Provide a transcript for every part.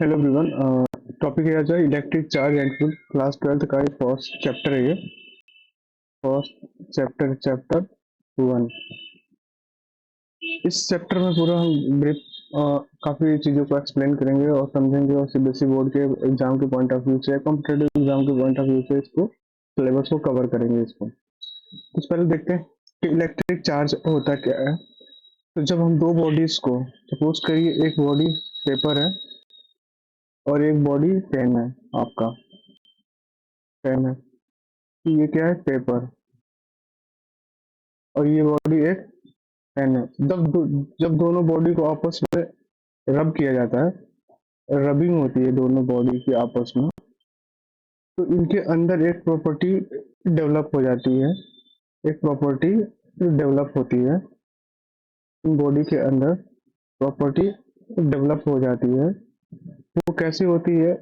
Hello everyone. Topic है आज electric charge and fluid. Class 12th का ये फर्स्ट चैप्टर है। ये फर्स्ट चैप्टर 1। इस चैप्टर में पूरा हम ब्रीफ काफ़ी चीज़ों को एक्सप्लेन करेंगे और समझेंगे, और सीबीएसई बोर्ड के एग्जाम के पॉइंट ऑफ व्यू से, कॉम्पिटेटिव एग्जाम के पॉइंट ऑफ व्यू से इसको सिलेबस को कवर करेंगे। इसको कुछ पहले देखते हैं कि इलेक्ट्रिक चार्ज होता क्या है। तो जब हम दो बॉडीज को, सपोज करिए एक बॉडी पेपर है और एक बॉडी पेन है। आपका पेन है, तो ये क्या है, पेपर, और ये बॉडी एक पेन है। जब दोनों बॉडी को आपस में रब किया जाता है, रबिंग होती है दोनों बॉडी की आपस में, तो इनके अंदर एक प्रॉपर्टी डेवलप हो जाती है। एक प्रॉपर्टी डेवलप होती है इन बॉडी के अंदर, प्रॉपर्टी डेवलप हो जाती है। वो कैसे होती है?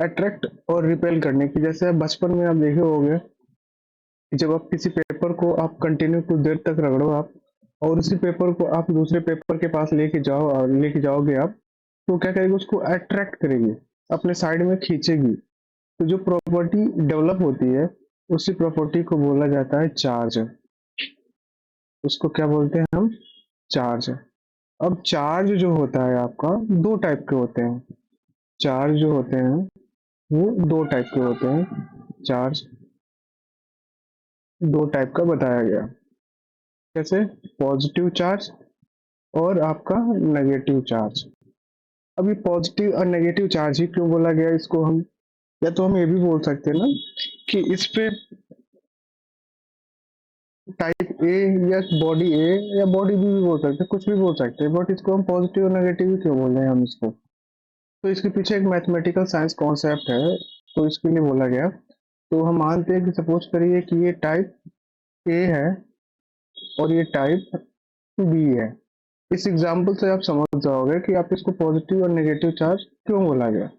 अट्रैक्ट और रिपेल करने की। जैसे आप बचपन में आप देखे होंगे कि जब आप किसी पेपर को आप कंटिन्यू कुछ देर तक रगड़ो आप, और उसी पेपर को आप दूसरे पेपर के पास लेके जाओगे आप, तो क्या करेगी, उसको अट्रैक्ट करेगी, अपने साइड में खींचेगी। तो जो प्रॉपर्टी डेवलप होती है, उसी प्रॉपर्टी को बोला जाता है चार्ज। उसको क्या बोलते हैं हम? चार्ज। अब चार्ज जो होता है आपका, दो टाइप के होते हैं। चार्ज जो होते हैं वो दो टाइप के होते हैं। चार्ज दो टाइप का बताया गया। कैसे? पॉजिटिव चार्ज और आपका नेगेटिव चार्ज। अब ये पॉजिटिव और नेगेटिव चार्ज ही क्यों बोला गया इसको हम? या तो हम ये भी बोल सकते हैं ना कि इस पे टाइप ए या बॉडी ए या बॉडी बी भी बोल सकते हैं, कुछ भी बोल सकते हैं, बट इसको हम पॉजिटिव और नेगेटिव ही क्यों बोल रहे हैं हम इसको? तो इसके पीछे एक मैथमेटिकल साइंस कॉन्सेप्ट है, तो इसके लिए बोला गया। तो हम मानते हैं कि सपोज करिए कि ये टाइप ए है और ये टाइप बी है। इस एग्जाम्पल से आप समझ जाओगे कि आप इसको पॉजिटिव और नेगेटिव चार्ज क्यों बोला गया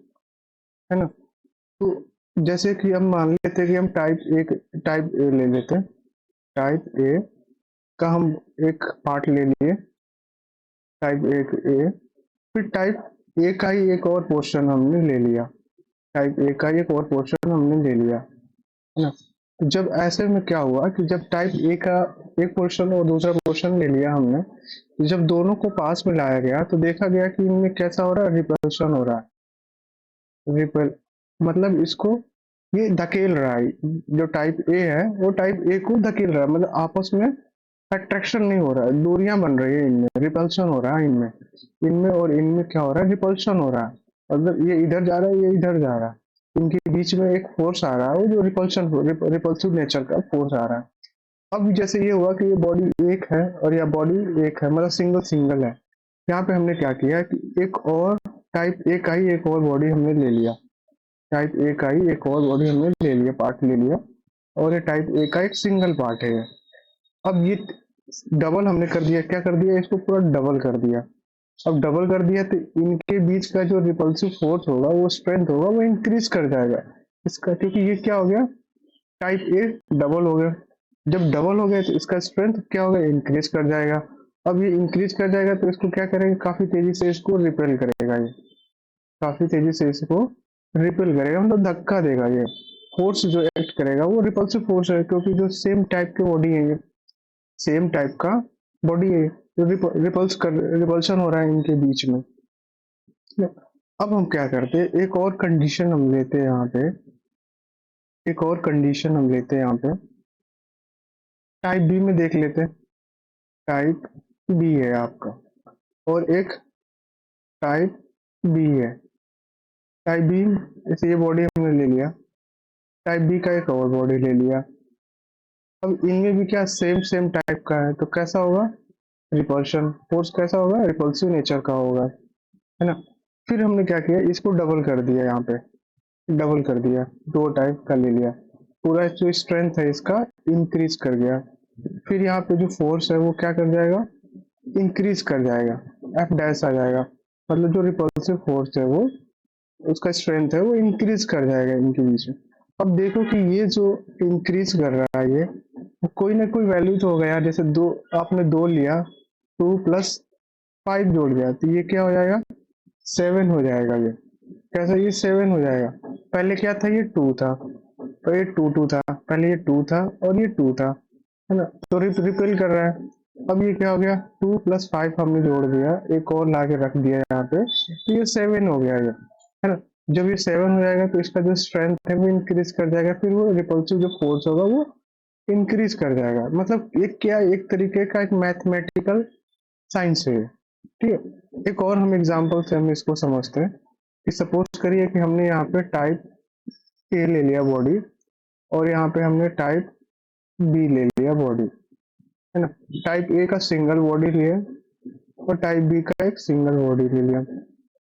है ना। तो जैसे कि हम मान लेते हैं कि हम टाइप ए ले लेते हैं। टाइप ए का हम एक पार्ट ले लिए, टाइप ए। फिर टाइप ए का ही एक और पोर्शन हमने ले लिया, टाइप ए का ही एक और पोर्शन हमने ले लिया, है ना। तो जब ऐसे में क्या हुआ कि जब टाइप ए का एक पोर्शन और दूसरा पोर्शन ले लिया हमने, तो जब दोनों को पास में लाया गया तो देखा गया कि इनमें कैसा हो रहा है, रिपल्शन हो रहा है। रिपल मतलब इसको ये धकेल रहा है। जो टाइप ए है वो टाइप ए को धकेल रहा है, मतलब आपस में अट्रैक्शन नहीं हो रहा है, दूरियां बन रही है, इनमें रिपल्शन हो रहा है। इनमें इनमें और इनमें क्या हो रहा है, रिपल्शन हो रहा है। मतलब ये इधर जा रहा है, ये इधर जा रहा है, इनके बीच में एक फोर्स आ रहा है, वो जो रिपल्सिव नेचर का फोर्स आ रहा है। अब जैसे ये हुआ कि ये बॉडी एक है और यह बॉडी एक है, मतलब सिंगल सिंगल है। यहाँ पे हमने क्या किया कि एक और टाइप ए का ही एक और बॉडी हमने ले लिया, टाइप ए का ही एक और बॉडी हमने ले लिया, पार्ट ले लिया, और ये टाइप ए का एक सिंगल पार्ट है। अब ये डबल हमने कर दिया, क्या कर दिया, इसको पूरा डबल कर दिया। अब डबल कर दिया तो इनके बीच का जो रिपल्सिव फोर्स होगा, वो स्ट्रेंथ होगा, वो इंक्रीज कर जाएगा इसका, क्योंकि ये क्या हो गया, टाइप ए डबल हो गया। जब डबल हो गया तो इसका स्ट्रेंथ क्या होगा, इंक्रीज कर जाएगा। अब ये इंक्रीज कर जाएगा तो इसको क्या करेगा, काफी तेजी से इसको रिपेल करेगा। ये काफी तेजी से इसको रिपेल करेगा, मतलब धक्का देगा। ये फोर्स जो एक्ट करेगा वो रिपल्सिव फोर्स है, क्योंकि जो सेम टाइप के बॉडी है, ये सेम टाइप का बॉडी है, जो रिपल्शन हो रहा है इनके बीच में। अब हम क्या करते हैं, एक और कंडीशन हम लेते हैं यहाँ पे, एक और कंडीशन हम लेते हैं यहाँ पे, टाइप बी में देख लेते हैं। टाइप बी है आपका, और एक टाइप बी है। टाइप बी, जैसे ये बॉडी हमने ले लिया, टाइप बी का एक और बॉडी ले लिया। अब इनमें भी क्या सेम सेम टाइप का है, तो कैसा होगा, रिपल्शन फोर्स कैसा होगा, रिपल्सिव नेचर का होगा, है ना। फिर हमने क्या किया, इसको डबल कर दिया, यहाँ पे डबल कर दिया, दो टाइप का ले लिया, पूरा जो स्ट्रेंथ है इसका इंक्रीज कर गया। फिर यहाँ पे जो फोर्स है वो क्या कर जाएगा, इंक्रीज कर जाएगा, एफ डैश आ जाएगा। मतलब जो रिपल्सिव फोर्स है वो, उसका स्ट्रेंथ है वो इंक्रीज कर जाएगा इनके बीच में। अब देखो कि ये जो इंक्रीज कर रहा है, ये कोई ना कोई वैल्यू तो होगा यार। जैसे दो, आपने दो लिया, 2 + 5 जोड़ दिया, तो ये क्या हो जाएगा, 7 हो जाएगा ये। कैसे ये 7 हो जाएगा। पहले क्या था, ये 2 था, तो ये 2 था, पहले ये 2 था और ये 2 था, है ना। तो रिपेल कर रहा है। अब ये क्या हो गया, 2 + 5 हमने जोड़ दिया, एक और ला के रख दिया यहाँ पे, तो ये 7 हो गया ये, है ना। जब ये 7 हो जाएगा तो इसका जो स्ट्रेंथ है वो इंक्रीज कर जाएगा, फिर वो रिपल्सिव जो फोर्स होगा वो इंक्रीज कर जाएगा। मतलब एक क्या, एक तरीके का एक मैथमेटिकल साइंस है, ठीक है। एक और हम एग्जांपल से हम इसको समझते हैं कि सपोज करिए कि हमने यहाँ पे टाइप ए ले लिया बॉडी, और यहाँ पे हमने टाइप बी ले लिया बॉडी, है ना। टाइप ए का सिंगल बॉडी लिया और टाइप बी का एक सिंगल बॉडी ले लिया।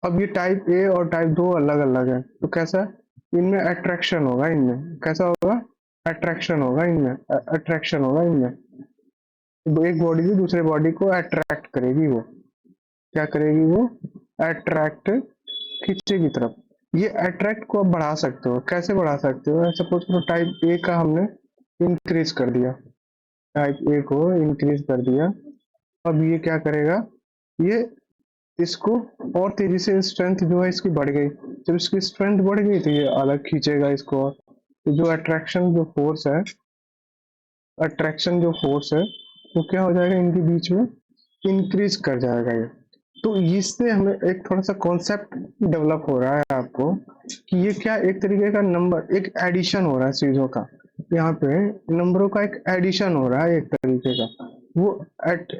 अब ये टाइप ए और टाइप दो अलग अलग है, तो कैसा, इनमें अट्रैक्शन होगा, इनमें कैसा होगा, अट्रैक्शन होगा, इनमें अट्रैक्शन होगा इनमें। एक बॉडी से दूसरे बॉडी को अट्रैक्ट करेगी, वो क्या करेगी, वो अट्रैक्ट, खींचेगी तरफ। ये अट्रैक्ट को आप बढ़ा सकते हो, कैसे बढ़ा सकते हो, सपोज करो टाइप ए का हमने इंक्रीज कर दिया, टाइप ए को इंक्रीज कर दिया। अब ये क्या करेगा, ये इसको और तेजी से स्ट्रेंथ जो है इसकी बढ़ गई। जब इसकी स्ट्रेंथ बढ़ गई तो ये अलग खींचेगा इसको, और तो जो अट्रैक्शन जो फोर्स है, अट्रैक्शन जो फोर्स है वो क्या हो जाएगा, इनके बीच में इंक्रीज कर जाएगा ये। तो इससे हमें एक थोड़ा सा कॉन्सेप्ट डेवलप हो रहा है आपको, कि ये क्या एक तरीके का नंबर, एक एडिशन हो रहा है चीजों का, यहाँ पे नंबरों का एक एडिशन हो रहा है एक तरीके का, वो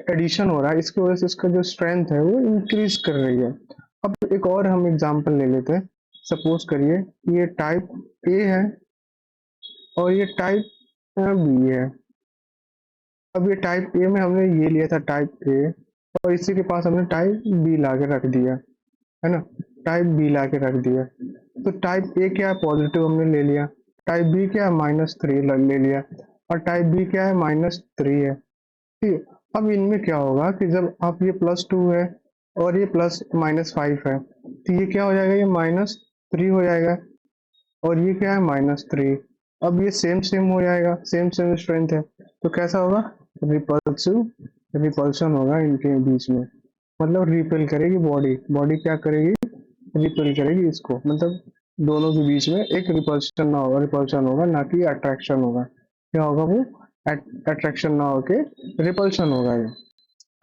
एडिशन हो रहा है, इसकी वजह से इसका जो स्ट्रेंथ है वो इंक्रीज कर रही है। अब एक और हम एग्जांपल ले लेते हैं। सपोज करिए ये टाइप ए है और ये टाइप बी है। अब ये टाइप ए में हमने ये लिया था टाइप ए, और इसी के पास हमने टाइप बी ला के रख दिया, है ना। टाइप बी ला के रख दिया, तो टाइप ए क्या है, पॉजिटिव हमने ले लिया, टाइप बी क्या है, -3 ले लिया, और टाइप बी क्या है, -3 है, ठीक है। अब इनमें क्या होगा कि जब आप ये +2 है और ये +-5 है, तो ये क्या हो जाएगा, ये -3 हो जाएगा, और ये क्या है, -3। अब ये सेम सेम हो जाएगा, सेम सेम स्ट्रेंथ है, तो कैसा होगा, रिपल्सिव, रिपल्शन होगा इनके बीच में। मतलब रिपेल करेगी बॉडी, बॉडी क्या करेगी, रिपेल करेगी इसको, मतलब दोनों के बीच में एक रिपल्शन ना होगा, रिपल्शन होगा ना कि अट्रैक्शन होगा। क्या होगा वो, अट्रैक्शन ना होके रिपल्शन होगा ये।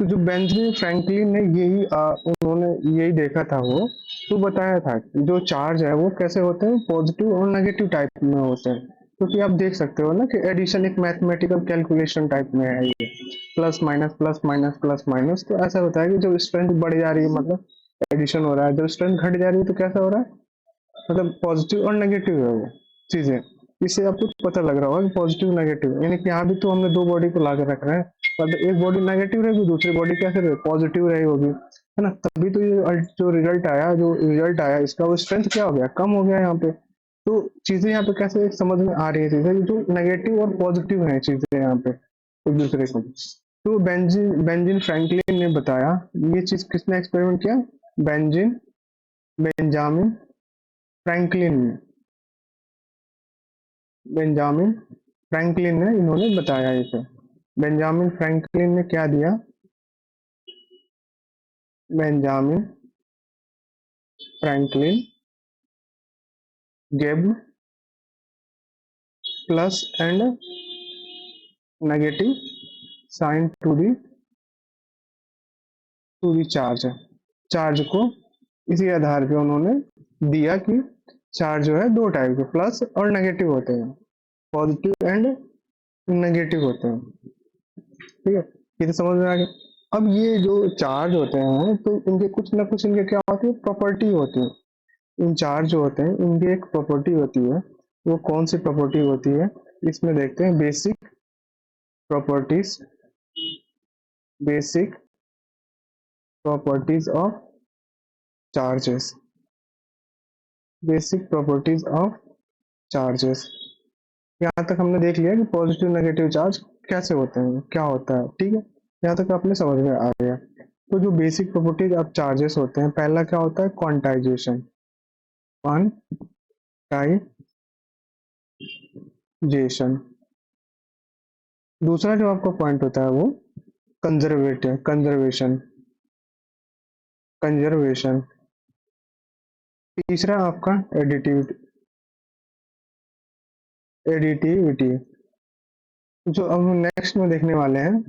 तो जो बेंजामिन फ्रैंकलिन ने यही उन्होंने यही देखा था, वो तो बताया था कि जो चार्ज है वो कैसे होते हैं, पॉजिटिव और नेगेटिव टाइप में होते हैं। क्योंकि आप देख सकते हो ना कि एडिशन एक मैथमेटिकल कैलकुलेशन टाइप में है ये, plus minus plus minus plus minus. तो ऐसा होता है कि जब स्ट्रेंथ बढ़ जा रही है मतलब एडिशन हो रहा है, जब स्ट्रेंथ घट जा रही है तो कैसा हो रहा है, मतलब पॉजिटिव और नेगेटिव है वो चीजें। इससे आपको पता लग रहा होगा कि पॉजिटिव नेगेटिव, यानी कि यहाँ भी तो हमने दो बॉडी को ला के रख रहे हैं, पर एक बॉडी नेगेटिव रहेगी, दूसरी बॉडी कैसे रहे, पॉजिटिव रही होगी, है ना। तभी तो ये जो रिजल्ट आया इसका, वो स्ट्रेंथ क्या हो गया, कम हो गया यहाँ पे। तो चीजें यहाँ पे कैसे समझ में आ रही है, चीजें जो नेगेटिव और पॉजिटिव है चीजें यहाँ पे एक दूसरे को। तो बेंजिन फ्रैंकलिन ने बताया, ये चीज किसने एक्सपेरिमेंट किया, बेंजामिन फ्रैंकलिन ने, बेंजामिन फ्रैंकलिन ने इन्होंने बताया इसे। बेंजामिन फ्रैंकलिन ने क्या दिया, Benjamin Franklin gave plus and negative sign to the charge, charge को इसी आधार पे उन्होंने दिया कि चार्ज जो है दो टाइप के, प्लस और नेगेटिव होते हैं, पॉजिटिव एंड नेगेटिव होते हैं, ठीक है। ये तो समझ में आ गया। अब ये जो चार्ज होते हैं तो इनके कुछ ना कुछ इनके क्या होती है, प्रॉपर्टी होती है। इन चार्ज जो होते हैं इनकी एक प्रॉपर्टी होती है, वो कौन सी प्रॉपर्टी होती है, इसमें देखते हैं। Basic properties, basic properties of charges, basic properties of charges. यहाँ तक हमने देख लिया कि पॉजिटिव नेगेटिव चार्ज कैसे होते हैं, क्या होता है, ठीक है। यहाँ तक अपने समझ में आ गया। तो जो बेसिक प्रॉपर्टीज ऑफ चार्जेस होते हैं, पहला क्या होता है, क्वांटाइजेशन, क्वांटाइजेशन। दूसरा जो आपका पॉइंट होता है वो कंजर्वेशन, कंजर्वेशन। तीसरा आपका एडिटिविटी। एडिटिविटी जो अब हम नेक्स्ट में देखने वाले हैं,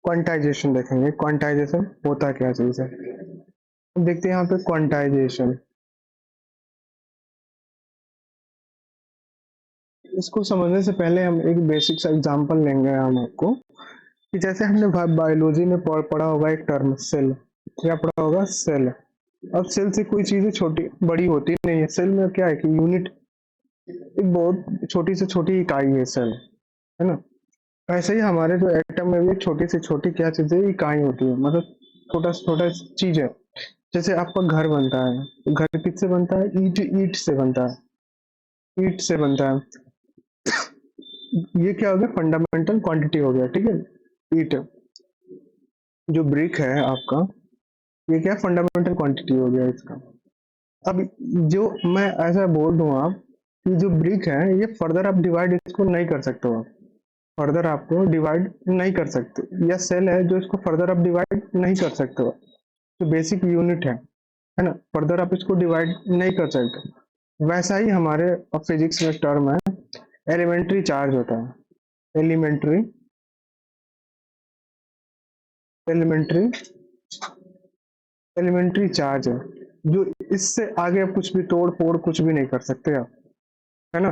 क्वांटाइजेशन देखेंगे। क्वांटाइजेशन होता क्या चीज है, अब देखते हैं यहाँ पे क्वांटाइजेशन। इसको समझने से पहले हम एक बेसिक सा एग्जांपल लेंगे हम आपको, कि जैसे हमने बायोलॉजी में पढ़ा होगा एक टर्म सेल। क्या पढ़ा होगा? सेल। अब सेल से कोई चीजें छोटी बड़ी होती नहीं है। सेल में क्या है कि यूनिट, एक बहुत छोटी से छोटी इकाई है सेल, है ना। ऐसे ही हमारे जो एटम में भी छोटी से छोटी क्या चीजें, इकाई होती है, मतलब छोटा से छोटा चीज है। जैसे आपका घर बनता है, तो घर किससे बनता है? ईट, ईट से बनता है। ईट से बनता है। ये क्या हो गया? फंडामेंटल क्वांटिटी हो गया, ठीक है। ईट, जो ब्रिक है आपका, ये क्या फंडामेंटल क्वांटिटी हो गया इसका। अब जो मैं ऐसा बोल दूं आप, कि जो ब्रिक है ये फर्दर आप डिवाइड इसको नहीं कर सकते हो। फर्दर आपको डिवाइड नहीं कर सकते, या सेल है जो इसको फर्दर आप डिवाइड नहीं कर सकते हो। जो बेसिक यूनिट है ना, फर्दर आप इसको डिवाइड नहीं कर सकते। वैसा ही हमारे फिजिक्स में टर्म है, एलिमेंट्री चार्ज होता है। एलिमेंट्री, एलिमेंट्री, एलिमेंट्री चार्ज है, जो इससे आगे आप कुछ भी तोड़ फोड़ कुछ भी नहीं कर सकते आप, है ना।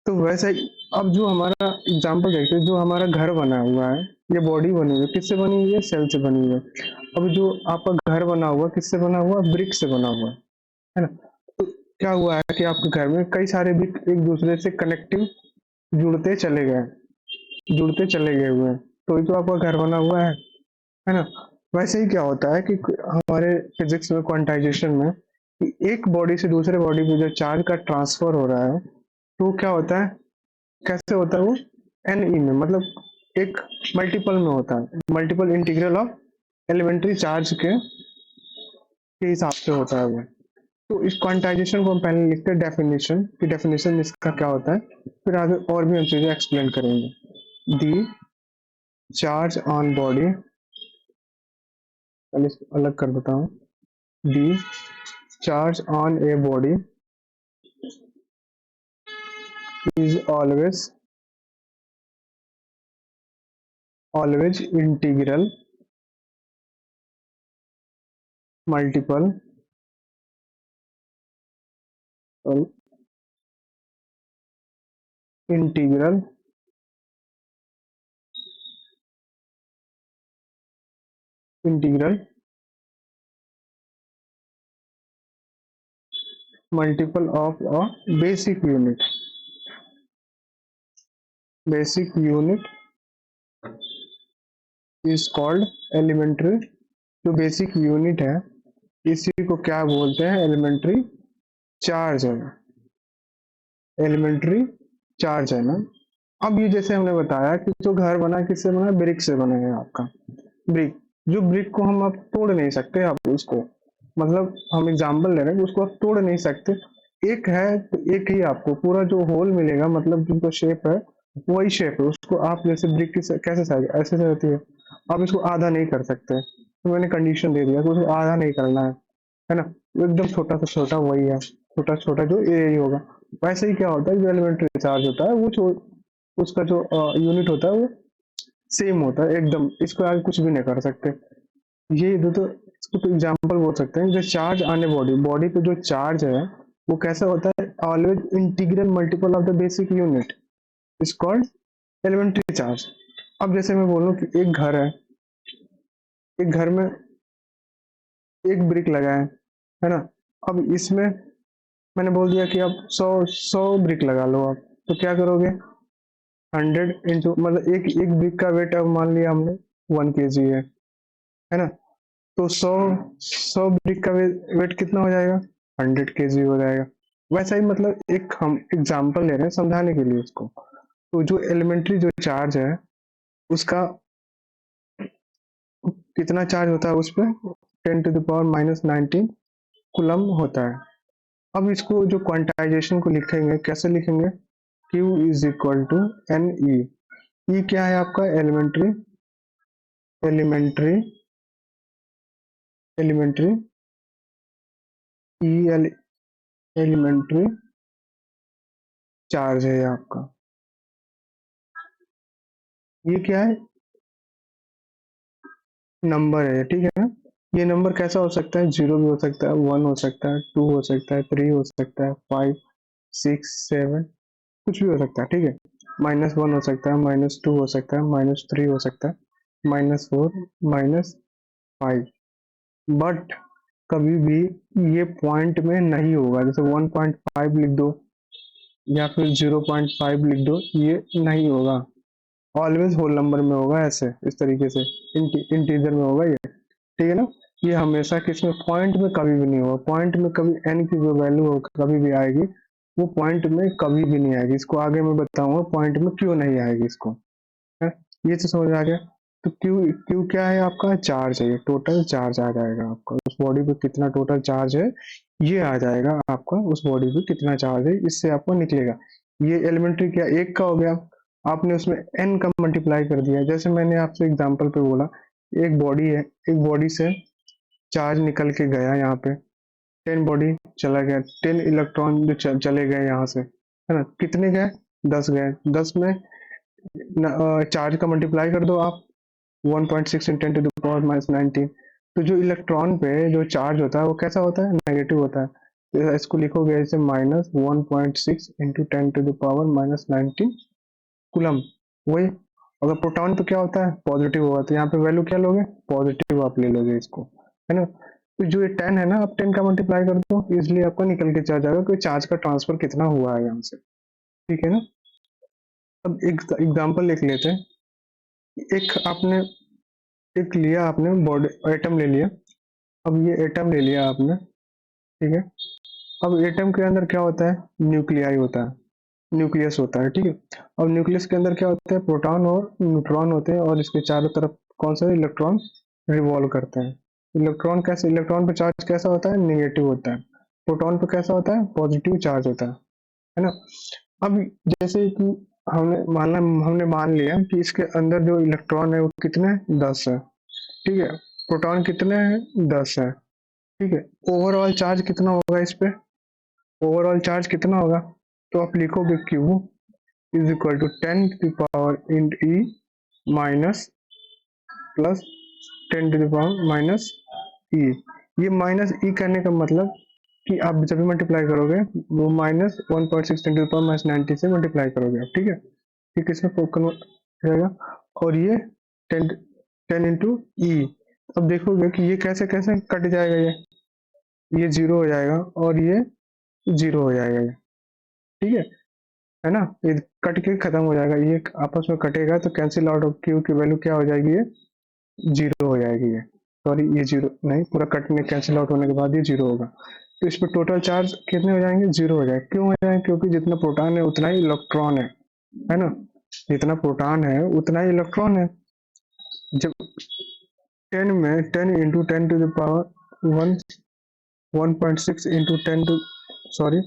तो वैसे ही अब जो हमारा एग्जांपल देखते हैं, जो हमारा घर बना हुआ है, ये बॉडी बनी हुई है, किससे बनी हुई है? सेल से बनी हुई है। अब जो आपका घर बना हुआ किससे बना हुआ? ब्रिक से बना हुआ है ना। तो क्या हुआ है कि आपके घर में कई सारे ब्रिक एक दूसरे से कनेक्टिव जुड़ते चले गए, जुड़ते चले गए हुए हैं, तो ही तो आपका घर बना हुआ है ना। वैसे ही क्या होता है कि हमारे फिजिक्स में, क्वांटाइजेशन में, कि एक बॉडी से दूसरे बॉडी में जो चार्ज का ट्रांसफर हो रहा है, तो क्या होता है, कैसे होता है वो? एन ई में, मतलब एक मल्टीपल में होता है। Multiple integral of elementary charge के हिसाब से होता है वो। तो इस क्वांटाइजेशन को हम पहले लिखते हैं डेफिनेशन, कि डेफिनेशन इसका क्या होता है, फिर आगे और भी हम चीजें एक्सप्लेन करेंगे। दी चार्ज ऑन बॉडी, पहले इसको अलग कर देता हूँ। The charge on a body is always integral multiple integral integral multiple of a basic unit, basic unit is called elementary। जो बेसिक यूनिट है इसी को क्या बोलते हैं? एलिमेंट्री चार्ज है। एलिमेंट्री चार्ज है ना। अब ये जैसे हमने बताया कि जो घर बना किससे बना? ब्रिक से बना है आपका। ब्रिक, जो ब्रिक को हम अब तोड़ नहीं सकते, आप उसको, मतलब हम एग्जाम्पल ले रहे हैं, उसको आप तोड़ नहीं सकते। एक है तो एक ही आपको पूरा जो होल मिलेगा, मतलब जिनको शेप है वही शेप है, उसको आप जैसे ब्रिक की कैसे साइज ऐसे से होती है, आप इसको आधा नहीं कर सकते। तो मैंने कंडीशन दे दिया कि उसको आधा नहीं करना है ना। वो एकदम छोटा सा छोटा वही है, छोटा छोटा जो ए ही होगा। वैसे ही क्या होता है, जो एलिमेंट्री चार्ज होता है वो उसका जो यूनिट होता है वो सेम होता है एकदम, इसको आगे कुछ भी नहीं कर सकते। ये दो तो इसको तो एग्जाम्पल बोल सकते हैं। जो चार्ज आने बॉडी, बॉडी पे जो चार्ज है वो कैसा होता है? Always integral multiple of the basic unit is called elementary charge. अब जैसे मैं बोलूं कि एक घर है, एक घर में एक ब्रिक लगा है ना। अब इसमें मैंने बोल दिया कि आप 100 ब्रिक लगा लो आप, तो क्या करोगे? 100 इंटू, मतलब एक ब्रिक का वेट अब मान लिया हमने 1 kg है ना। तो 100 ब्रिक का वेट कितना हो जाएगा? 100 kg हो जाएगा। वैसा ही मतलब एक हम एग्जांपल ले रहे हैं समझाने के लिए इसको। तो जो एलिमेंट्री जो चार्ज है उसका कितना चार्ज होता है उस पर? 10⁻⁻19 कुलम होता है। अब इसको जो क्वांटाइजेशन को लिखेंगे कैसे लिखेंगे? Q is equal to n e. E क्या है आपका? Elementary, elementary, elementary, e l elementary charge है ये आपका। ये क्या है? नंबर है, ठीक है ना। ये नंबर कैसा हो सकता है? जीरो भी हो सकता है, वन हो सकता है, टू हो सकता है, थ्री हो सकता है, फाइव, सिक्स, सेवन, कुछ भी हो सकता है, ठीक है। माइनस वन हो सकता है, माइनस टू हो सकता है, माइनस थ्री हो सकता है, minus four, minus five. But कभी भी ये पॉइंट में नहीं होगा। जैसे 1.5 लिख दो या फिर 0.5 लिख दो, ये नहीं होगा। ऑलवेज होल नंबर में होगा, ऐसे इस तरीके से इंटीजर में होगा ये, ठीक है ना। ये हमेशा किसमें? पॉइंट में कभी भी नहीं होगा। पॉइंट में कभी एन की जो वैल्यू हो कभी भी आएगी, वो पॉइंट में कभी भी नहीं आएगी। इसको आगे मैं बताऊंगा पॉइंट में क्यों नहीं आएगी इसको, है। ये तो समझ आ गया। तो क्यू क्यू क्या है? आपका चार्ज है, ये टोटल चार्ज आ जाएगा आपका उस बॉडी पे कितना टोटल चार्ज है, ये आ जाएगा आपका उस बॉडी पे कितना चार्ज है, इससे आपको निकलेगा। ये एलिमेंट्री क्या एक का हो गया, आपने उसमें एन का मल्टीप्लाई कर दिया। जैसे मैंने आपसे एग्जांपल पे बोला, एक बॉडी है, एक बॉडी से चार्ज निकल के गया यहाँ पे, 10 बॉडी चला गया, 10 इलेक्ट्रॉन जो चले गए यहाँ से, है ना। कितने गए? 10 गए। 10 में चार्ज का मल्टीप्लाई कर दो आप, 1.6 × 10⁻19। तो जो इलेक्ट्रॉन पे जो चार्ज होता है वो कैसा होता है? नेगेटिव होता है। तो इसको लिखोगे ऐसे -1.6 × 10⁻19 कूलम। वही अगर प्रोटॉन पे क्या होता है? पॉजिटिव होगा, तो यहाँ पे वैल्यू क्या लोगे? पॉजिटिव आप ले लोगे इसको, है ना। तो जो ये 10 है ना, आप 10 का मल्टीप्लाई कर दो, इसलिए आपको निकल के चार्ज आएगा कि चार्ज का ट्रांसफर कितना हुआ है यहाँ से, ठीक है ना। अब एक एग्जाम्पल लिख लेते हैं। एक आपने एक लिया, आपने बॉडी एटम ले लिया। अब ये एटम ले लिया आपने, ठीक है। अब एटम के अंदर क्या होता है? न्यूक्लियाई होता है, न्यूक्लियस होता है, ठीक है। अब न्यूक्लियस के अंदर क्या होता है? प्रोटॉन और न्यूट्रॉन होते हैं, और इसके चारों तरफ कौन सा इलेक्ट्रॉन रिवॉल्व करते हैं। इलेक्ट्रॉन कैसे? इलेक्ट्रॉन पे चार्ज कैसा होता है? निगेटिव होता है। प्रोटॉन पे कैसा होता है? पॉजिटिव चार्ज होता है ना। अब जैसे कि हमने मान लिया कि इसके अंदर जो इलेक्ट्रॉन है वो कितने हैं? 10 है, ठीक है। प्रोटॉन कितने हैं? 10 है, ठीक है। ओवरऑल चार्ज कितना होगा इस पे? ओवरऑल चार्ज कितना होगा? तो आप लिखोगे Q is equal to 10⁻⁻ e minus plus 10⁻⁻ई। ये माइनस ई करने का मतलब कि आप जब भी मल्टीप्लाई करोगे, वो -1.6 × 10⁻⁻90 से मल्टीप्लाई करोगे आप, ठीक है। ये किसमें कन्वर्ट रहेगा? और ये 10 10 इंटू ई। अब देखोगे कि ये कैसे कैसे कट जाएगा, ये जीरो हो जाएगा और ये जीरो हो जाएगा, ये ठीक है ना। ये कट के खत्म हो जाएगा, ये आपस में कटेगा तो कैंसिल आउट ऑफ क्यू की वैल्यू क्या हो जाएगी? ये जीरो हो जाएगी, ये सॉरी, ये जीरो नहीं, पूरा कटने कैंसिल आउट होने के बाद ये जीरो होगा। तो इस पर टोटल चार्ज कितने हो जाएंगे? जीरो हो जाएंगे। क्यों हो जाएंगे? क्योंकि जितना प्रोटॉन है उतना ही इलेक्ट्रॉन है ना। जितना प्रोटॉन है उतना ही इलेक्ट्रॉन है। जब 10 में 10 इंटू 10⁻1 1.6 इंटू 10 टू, सॉरी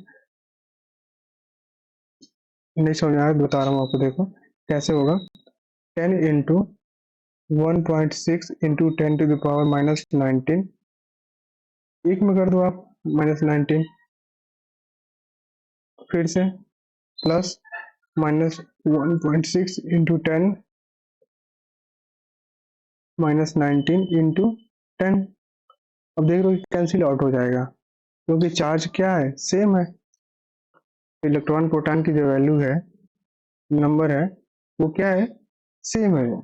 नहीं समझ आया, बता रहा हूँ आपको, देखो कैसे होगा। 10 इंटू 1.6 इंटू 10⁻⁻19, एक में कर दो आप, -19, फिर से प्लस -1.6 इंटू 10⁻19 इंटू 10। अब देख लो कैंसिल आउट हो जाएगा, क्योंकि चार्ज क्या है? सेम है। इलेक्ट्रॉन प्रोटॉन की जो वैल्यू है, नंबर है, वो क्या है? सेम है वो,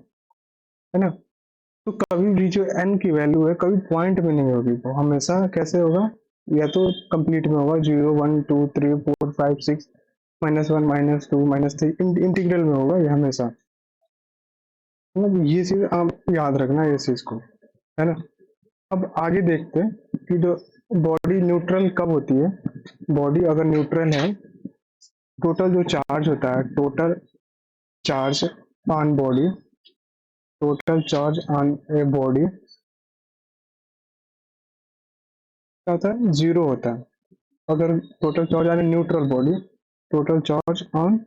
है ना। तो कभी भी जो एन की वैल्यू है कभी पॉइंट में नहीं होगी, वो हमेशा कैसे होगा? या तो कंप्लीट में होगा, 0 1 2 3 4 5 6 -1 -2 -3, इंटीग्रल में होगा ये हमेशा। मतलब ये चीज आप याद रखना, ये चीज को, है ना। अब आगे देखते हैं कि जो बॉडी न्यूट्रल कब होती है। बॉडी अगर न्यूट्रल है, टोटल जो चार्ज होता है, total charge on body, total charge on a body क्या होता है? जीरो होता है। अगर total charge on neutral body, total charge on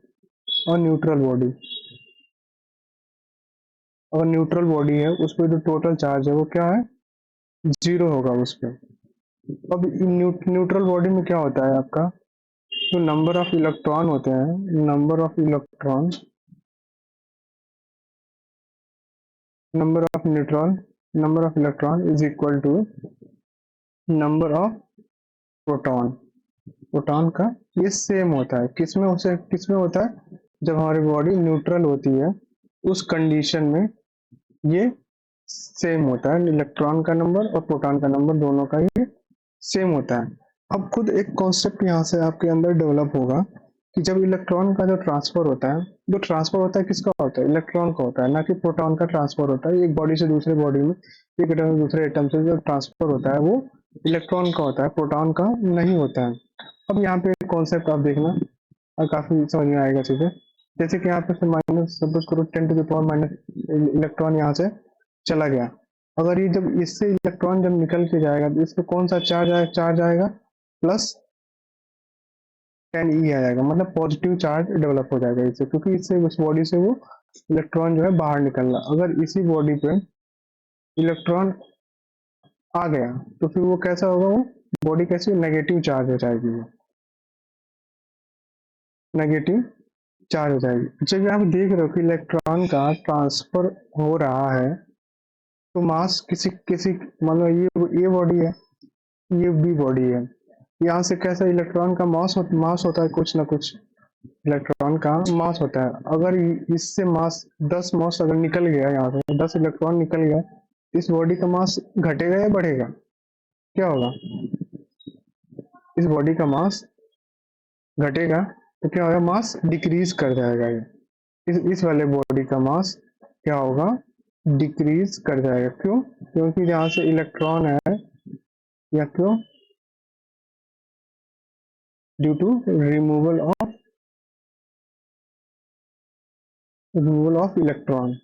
neutral body, अगर न्यूट्रल बॉडी है उस पर जो टोटल चार्ज है वो क्या है? जीरो होगा उस पर, अब न्यूट्रल बॉडी में क्या होता है आपका, जो नंबर ऑफ इलेक्ट्रॉन होते हैं, number of electron is equal to number of proton. Proton का ये सेम होता है, किसमें होता है, जब हमारी बॉडी न्यूट्रल होती है उस कंडीशन में ये सेम होता है, इलेक्ट्रॉन का नंबर और प्रोटॉन का नंबर दोनों का ये सेम होता है। अब खुद एक कॉन्सेप्ट यहाँ से आपके अंदर डेवलप होगा कि जब इलेक्ट्रॉन का जो ट्रांसफर होता है किसका होता है, इलेक्ट्रॉन का होता है, ना कि प्रोटॉन का ट्रांसफर होता है। एक बॉडी से दूसरे बॉडी में, एक एटम से दूसरे एटम से जो ट्रांसफर होता है वो इलेक्ट्रॉन का होता है, प्रोटॉन का नहीं होता है। अब यहाँ पे एक कॉन्सेप्ट आप देखना और काफी समझ में आएगा चीजें। जैसे कि यहाँ पे से माइनस सपोज करो 10 to the power minus electron यहाँ से चला गया। अगर ये जब इससे इलेक्ट्रॉन जब निकल के जाएगा तो इस पे कौन सा चार्ज आएगा, प्लस 10 ई आएगा, मतलब पॉजिटिव चार्ज डेवलप हो जाएगा इससे, क्योंकि इससे उस बॉडी से वो इलेक्ट्रॉन जो है बाहर निकल रहा। अगर इसी बॉडी पे इलेक्ट्रॉन आ गया तो फिर वो कैसा होगा, वो बॉडी कैसी नेगेटिव चार्ज हो जाएगी, वो नेगेटिव चार्ज हो जाएगी। जब आप देख रहे हो कि इलेक्ट्रॉन का ट्रांसफर हो रहा है तो मास किसी किसी मान लो ये बॉडी है, ये बी बॉडी है, यहाँ से कैसा इलेक्ट्रॉन का मास होता है, कुछ ना कुछ इलेक्ट्रॉन का मास होता है। अगर इससे मास 10 मास अगर निकल गया, यहाँ से 10 इलेक्ट्रॉन निकल गया, इस बॉडी का मास घटेगा या बढ़ेगा, क्या होगा, इस बॉडी का मास घटेगा, तो क्या होगा, मास डिक्रीज कर जाएगा ये, इस वाले बॉडी का मास क्या होगा, डिक्रीज कर जाएगा। क्यों, क्योंकि जहाँ से इलेक्ट्रॉन है, या क्यों, due to removal of electron,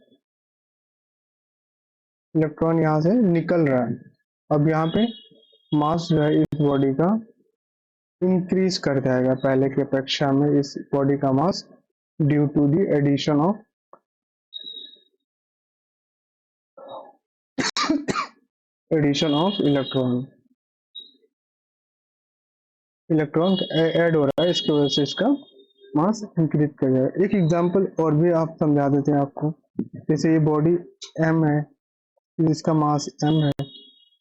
electron यहाँ से निकल रहा है। अब यहाँ पे मास जो है इस बॉडी का इंक्रीज कर जाएगा पहले की अपेक्षा में, इस बॉडी का mass, due to the addition of electron add हो रहा है, इसकी वजह से इसका मास इंक्रीज कर जाएगा। एक एग्जांपल और भी आप समझा देते हैं आपको। जैसे ये बॉडी एम है, इसका मास एम है,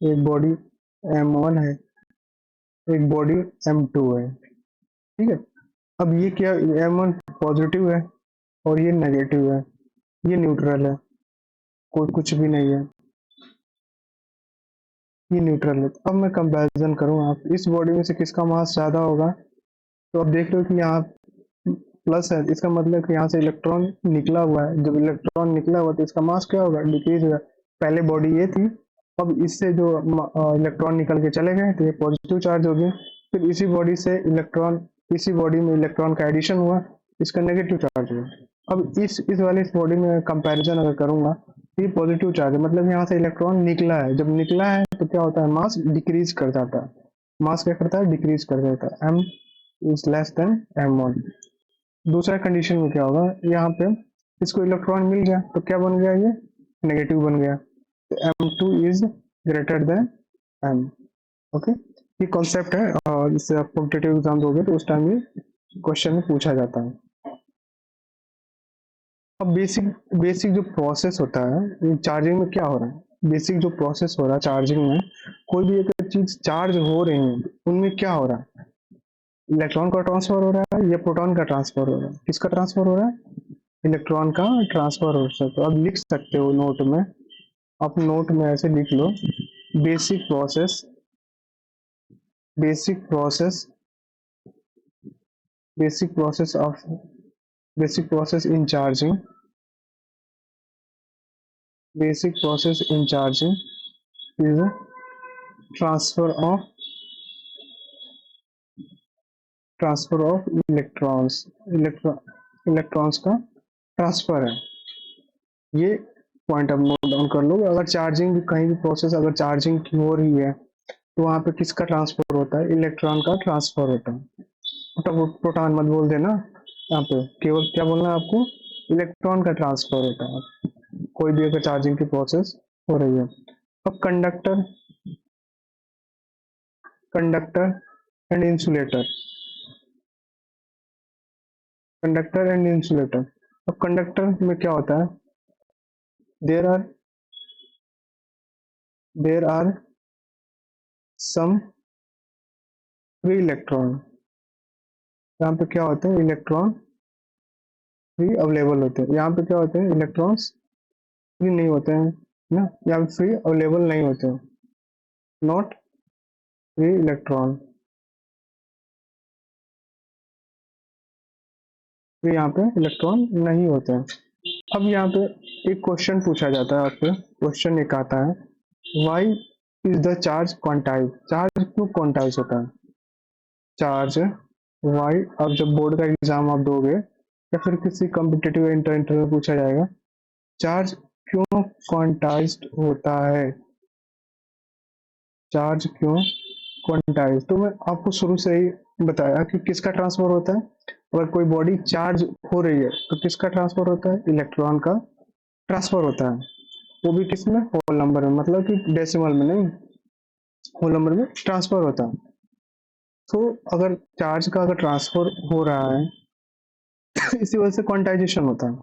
एक बॉडी M1 है, एक बॉडी M2 है, ठीक है। अब ये क्या, M1 पॉजिटिव है और ये नेगेटिव है, ये न्यूट्रल है, कोई कुछ भी नहीं है, ये न्यूट्रल है। अब मैं कंपैरिजन करूँ, आप इस बॉडी में से किसका मास ज्यादा होगा, तो आप देख रहे हो कि यहाँ प्लस है, इसका मतलब कि यहाँ से इलेक्ट्रॉन निकला हुआ है। जब इलेक्ट्रॉन निकला हुआ तो इसका मास क्या होगा, डिक्रीज होगा। पहले बॉडी ये थी, अब इससे जो इलेक्ट्रॉन निकल के चले गए तो ये पॉजिटिव चार्ज हो गया। फिर इसी बॉडी में इलेक्ट्रॉन का एडिशन हुआ, इसका नेगेटिव चार्ज हुआ। अब इस वाले इस बॉडी में कंपैरिजन अगर करूंगा तो ये पॉजिटिव चार्ज है, मतलब यहाँ से इलेक्ट्रॉन निकला है। जब निकला है तो क्या होता है, मास डिक्रीज कर जाता है, मास क्या करता है, डिक्रीज कर देता है, m is less than M1। दूसरा कंडीशन में क्या होगा, यहाँ पे इसको इलेक्ट्रॉन मिल गया तो क्या बन गया, ये नेगेटिव बन गया, तो M2 is greater than M। Okay, ये कॉन्सेप्ट है, और इससे आप कॉम्पिटेटिव एग्जाम दोगे तो उस टाइम ये क्वेश्चन में पूछा जाता है। अब बेसिक बेसिक जो प्रोसेस होता है चार्जिंग में, क्या हो रहा है, बेसिक जो प्रोसेस हो रहा है चार्जिंग में, कोई भी एक चीज चार्ज हो रही है उनमें क्या हो रहा है, इलेक्ट्रॉन का ट्रांसफर हो रहा है या प्रोटॉन का ट्रांसफर हो रहा है, किसका ट्रांसफर हो रहा है, इलेक्ट्रॉन का ट्रांसफर हो सकता है। अब लिख सकते हो नोट में, आप नोट में ऐसे लिख लो, basic process basic process basic process of basic process in charging basic process in charging is transfer of electrons, electrons का ट्रांसफर है। ये पॉइंट आप नोट डाउन कर लो। अगर चार्जिंग भी कहीं भी प्रोसेस अगर चार्जिंग की हो रही है तो वहां पे किसका ट्रांसफर होता है, इलेक्ट्रॉन का ट्रांसफर होता है। प्रोटॉन मत बोल देना, यहाँ पे केवल क्या बोलना है आपको, इलेक्ट्रॉन का ट्रांसफर होता है कोई भी अगर चार्जिंग की प्रोसेस हो रही है। अब conductor conductor and insulator, conductor and insulator. अब कंडक्टर में क्या होता है, there are there are some free electron, यहाँ पे क्या होते हैं, इलेक्ट्रॉन फ्री अवेलेबल होते हैं। यहाँ पे क्या होते हैं, इलेक्ट्रॉन्स फ्री नहीं होते हैं ना, यहाँ पे फ्री अवेलेबल नहीं होते हैं, नॉट फ्री इलेक्ट्रॉन, फ्री यहाँ पे इलेक्ट्रॉन नहीं होते हैं। अब यहाँ पे एक क्वेश्चन पूछा जाता है आपसे, क्वेश्चन एक आता है, why is the charge quantise, charge क्यों क्वांटाइज होता है, चार्ज वाई। अब जब बोर्ड का एग्जाम आप दोगे या फिर किसी कॉम्पिटिटिव इंटरव्यू में पूछा जाएगा, चार्ज क्यों क्वांटाइज्ड होता है, चार्ज क्यों क्वांटाइज। तो मैं आपको शुरू से ही बताया कि किसका ट्रांसफर होता है, अगर कोई बॉडी चार्ज हो रही है तो किसका ट्रांसफर होता है, इलेक्ट्रॉन का ट्रांसफर होता है, वो भी किसमें, होल नंबर में, मतलब कि डेसिमल में नहीं, होल नंबर में ट्रांसफर होता है। तो अगर चार्ज का अगर ट्रांसफर हो रहा है इसी वजह से क्वांटाइजेशन होता है,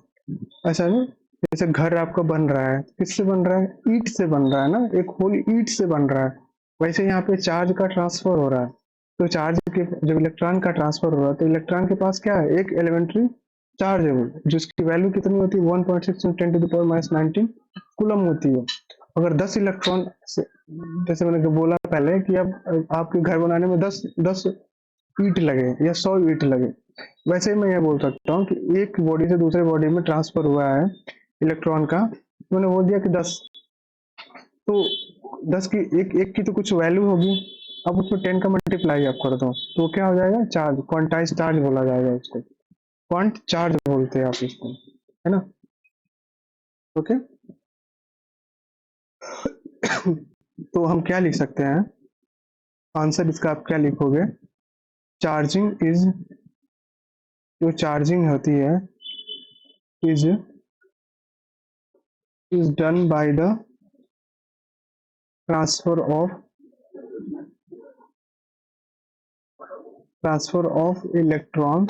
ऐसा नहीं। जैसे घर आपका बन रहा है, किससे बन रहा है, ईंट से बन रहा है ना, एक होल ईंट से बन रहा है, वैसे यहाँ पे चार्ज का ट्रांसफर हो रहा है। तो चार्ज के जब इलेक्ट्रॉन का ट्रांसफर हो रहा है तो इलेक्ट्रॉन के पास क्या है, एक एलिमेंट्री चार्ज है वो, जिसकी वैल्यू कितनी होती है, 1.6 × 10⁻19 कूलम होती है। अगर 10 इलेक्ट्रॉन जैसे मैंने बोला पहले कि अब आपके घर बनाने में 10 ईंट लगे या 100 ईंट लगे, वैसे ही मैं ये बोल सकता हूँ कि एक बॉडी से दूसरे बॉडी में ट्रांसफर हुआ है इलेक्ट्रॉन का, मैंने बोल दिया कि 10, तो 10 की एक एक की तो कुछ वैल्यू होगी, अब उसमें 10 का मल्टीप्लाई आप कर दो तो क्या हो जाएगा, चार्ज, क्वांटाइज चार्ज बोला जाएगा इसको, क्वांट चार्ज बोलते हैं आप इसको, है ना। ओके। तो हम क्या लिख सकते हैं, आंसर इसका आप क्या लिखोगे, चार्जिंग इज, जो चार्जिंग होती है, is done by the transfer of electron,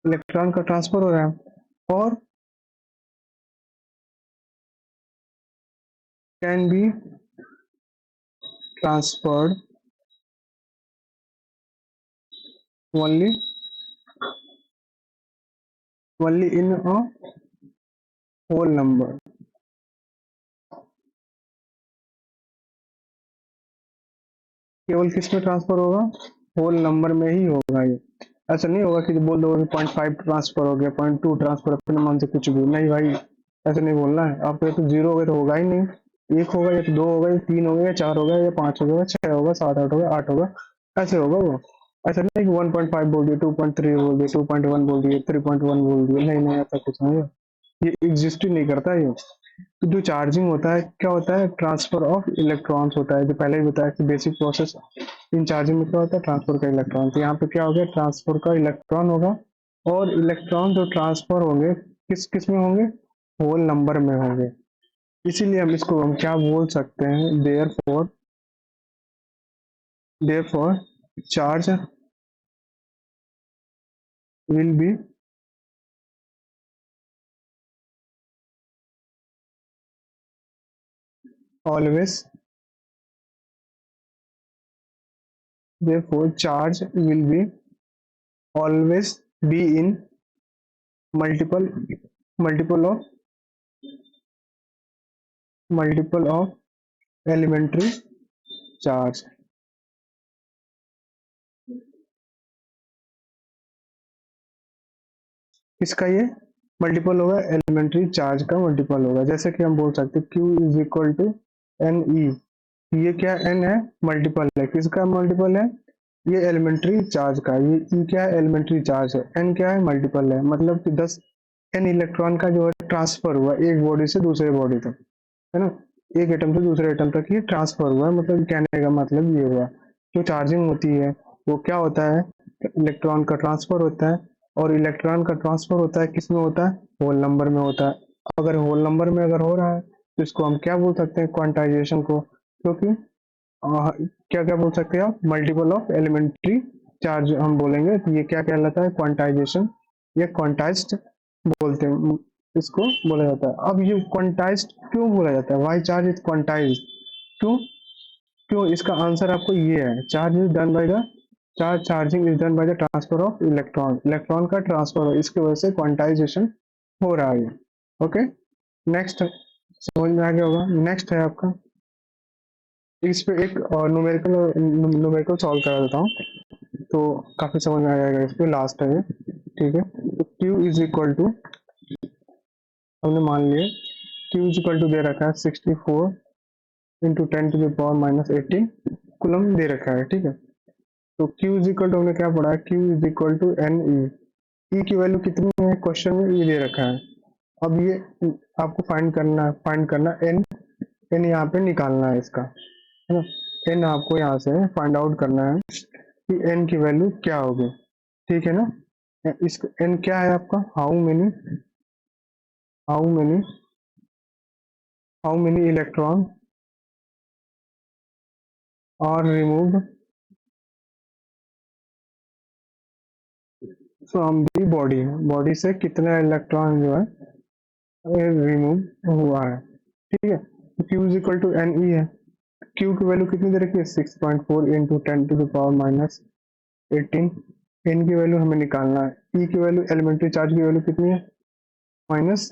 electron का ट्रांसफर हो रहा है, और can be transferred only in a whole number, केवल किस में ट्रांसफर होगा, होल नंबर में ही होगा ये। ऐसा नहीं होगा कि बोल दो 0.5 ट्रांसफर हो गया, 0.2 ट्रांसफर, अपने मन से कुछ भी नहीं भाई, ऐसा नहीं बोलना है आपको, तो जीरो होगा तो होगा ही नहीं, एक होगा या तो दो होगा या तीन होगा या चार होगा या पांच होगा, छह होगा, सात आठ होगा, आठ होगा, ऐसे होगा वो। ऐसा नहीं कि 1.5 बोल दिया, 2.3 बोल दिया, 2.1 बोल दिया, 3.1 बोल दिया, नहीं नहीं, ऐसा कुछ नहीं है, ये एग्जिस्ट ही नहीं करता ये। तो जो चार्जिंग होता है क्या होता है, ट्रांसफर ऑफ इलेक्ट्रॉन्स होता है, जो पहले ही बताया कि बेसिक प्रोसेस इन चार्जिंग में क्या होता है, ट्रांसफर का इलेक्ट्रॉन। तो यहाँ पे क्या हो गया, ट्रांसफर का इलेक्ट्रॉन होगा, और इलेक्ट्रॉन जो ट्रांसफर होंगे किस किस में होंगे, होल नंबर में होंगे, इसीलिए हम इसको हम क्या बोल सकते हैं, therefore charge will be always, therefore charge will be always be in multiple multiple of multiple of elementary charge। इसका ये मल्टीपल होगा, एलिमेंट्री चार्ज का मल्टीपल होगा, जैसे कि हम बोल सकते हैं Q is equal to n e, ये क्या एन है, मल्टीपल है, किसका मल्टीपल है, ये एलिमेंट्री चार्ज का, ये ई क्या है, एलिमेंट्री चार्ज है, एन क्या है, मल्टीपल है, मतलब कि 10 एन इलेक्ट्रॉन का जो है ट्रांसफर हुआ एक बॉडी से दूसरे बॉडी तक, है ना, एक एटम से दूसरे एटम तक ये ट्रांसफर हुआ है, मतलब कहने का मतलब ये हुआ। जो चार्जिंग होती है वो क्या होता है, इलेक्ट्रॉन का ट्रांसफर होता है, और इलेक्ट्रॉन का ट्रांसफर होता है किस में होता है, होल नंबर में होता है। अगर होल नंबर में अगर हो रहा है तो इसको हम क्या बोल सकते हैं, क्वांटाइजेशन को, क्योंकि क्या क्या बोल सकते हैं आप, मल्टीपल ऑफ एलिमेंट्री चार्ज हम बोलेंगे, तो ये क्या कहलाता है, क्वांटाइजेशन या क्वांटाइज्ड बोलते हैं इसको, बोला जाता है। अब ये क्वांटाइज्ड क्यों बोला जाता है, वाई चार्ज इज क्वांटाइज्ड, क्यों क्यों इसका आंसर आपको ये है, charge is done by the charging is done by the transfer of electron, electron का ट्रांसफर, इसकी वजह से क्वांटाइजेशन हो रहा है। ओके, नेक्स्ट समझ में आ गया होगा। नेक्स्ट है आपका, इस पे एक न्यूमेरिकल सॉल्व करा देता हूँ, तो काफी समझ में आ जाएगा। इस पे लास्ट है ये, ठीक है। तो Q इज इक्वल टू, हमने मान लिया Q इज इक्वल टू दे रखा है 64 इंटू 10⁻−18 कूलम दे रखा है, ठीक है। तो Q इज इक्वल टू हमने क्या पढ़ा है, Q is equal to n e, की वैल्यू कितनी है क्वेश्चन में, ये दे रखा है। अब ये आपको फाइंड करना एन, एन यहाँ पे निकालना है इसका, है ना। एन आपको यहाँ से फाइंड आउट करना है कि एन की वैल्यू क्या होगी, ठीक है ना। इस एन क्या है आपका, how many how many electron are removed from the body, body से कितना इलेक्ट्रॉन जो है रिमूव हुआ है, ठीक है। तो Q is equal to n e है, Q की वैल्यू कितनी दे रखी है, 6.4 इंटू 10⁻−18, एन की वैल्यू हमें निकालना है। ई की वैल्यू, एलिमेंट्री चार्ज की वैल्यू कितनी है, माइनस,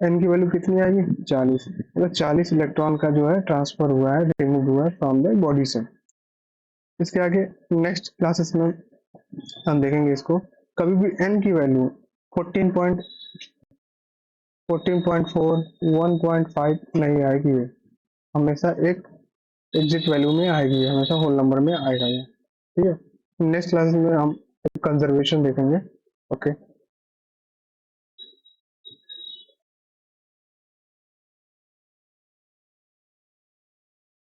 एन की वैल्यू कितनी आएगी, 40, मतलब 40 इलेक्ट्रॉन का जो है ट्रांसफर हुआ है, रिमूव हुआ है फ्रॉम द बॉडी से। इसके आगे नेक्स्ट क्लासेस में हम देखेंगे इसको, कभी भी एन की वैल्यू 14.4 1.5 नहीं आएगी, ये हमेशा एक एग्जिट वैल्यू में आएगी, हमेशा होल नंबर में आएगा ये, ठीक है। नेक्स्ट क्लास में हम कंजर्वेशन देखेंगे। ओके।